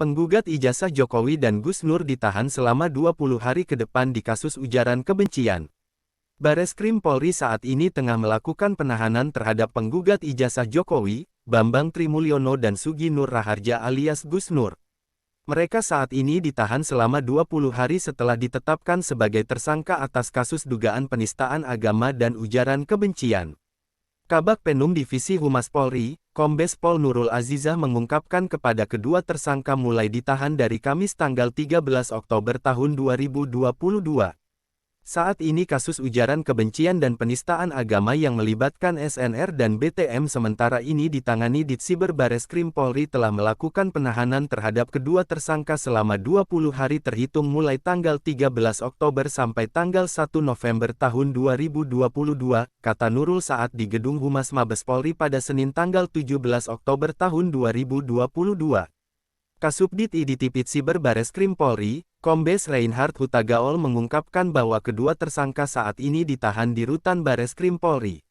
Penggugat ijazah Jokowi dan Gus Nur ditahan selama 20 hari ke depan di kasus ujaran kebencian. Bareskrim Polri saat ini tengah melakukan penahanan terhadap penggugat ijazah Jokowi, Bambang Trimulyono dan Sugi Nur Raharja alias Gus Nur. Mereka saat ini ditahan selama 20 hari setelah ditetapkan sebagai tersangka atas kasus dugaan penistaan agama dan ujaran kebencian. Kabag Penum Divisi Humas Polri, Kombes Pol Nurul Azizah mengungkapkan kepada kedua tersangka mulai ditahan dari Kamis tanggal 13 Oktober tahun 2022. Saat ini kasus ujaran kebencian dan penistaan agama yang melibatkan SNR dan BTM sementara ini ditangani Ditsiber Bareskrim Polri telah melakukan penahanan terhadap kedua tersangka selama 20 hari terhitung mulai tanggal 13 Oktober sampai tanggal 1 November tahun 2022, kata Nurul saat di Gedung Humas Mabes Polri pada Senin tanggal 17 Oktober tahun 2022. Kasubdit Iditipid Siber Bareskrim Polri, Kombes Reinhard Hutagaol mengungkapkan bahwa kedua tersangka saat ini ditahan di Rutan Bareskrim Polri.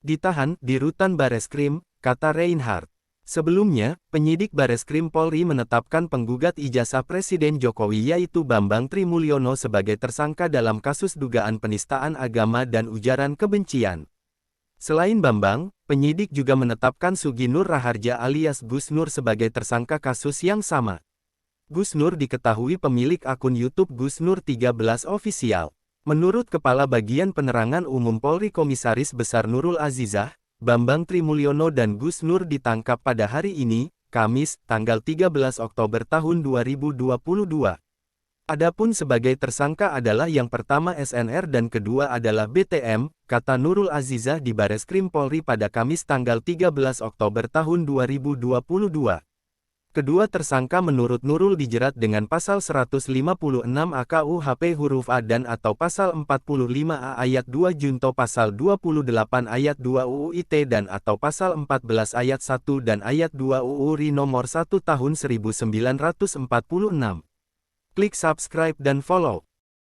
Ditahan di Rutan Bareskrim, kata Reinhard. Sebelumnya, penyidik Bareskrim Polri menetapkan penggugat ijazah Presiden Jokowi yaitu Bambang Trimulyono sebagai tersangka dalam kasus dugaan penistaan agama dan ujaran kebencian. Selain Bambang, penyidik juga menetapkan Sugi Nur Raharja alias Gus Nur sebagai tersangka kasus yang sama. Gus Nur diketahui pemilik akun YouTube Gus Nur 13 Official. Menurut Kepala Bagian Penerangan Umum Polri Komisaris Besar Nurul Azizah, Bambang Trimulyono dan Gus Nur ditangkap pada hari ini, Kamis, tanggal 13 Oktober tahun 2022. Adapun sebagai tersangka adalah yang pertama SNR dan kedua adalah BTM, kata Nurul Azizah di Bareskrim Polri pada Kamis tanggal 13 Oktober tahun 2022. Kedua tersangka menurut Nurul dijerat dengan pasal 156 AKUHP huruf A dan atau pasal 45A ayat 2 junto pasal 28 ayat 2 UU ITE dan atau pasal 14 ayat 1 dan ayat 2 UU RI nomor 1 tahun 1946. Klik subscribe dan follow.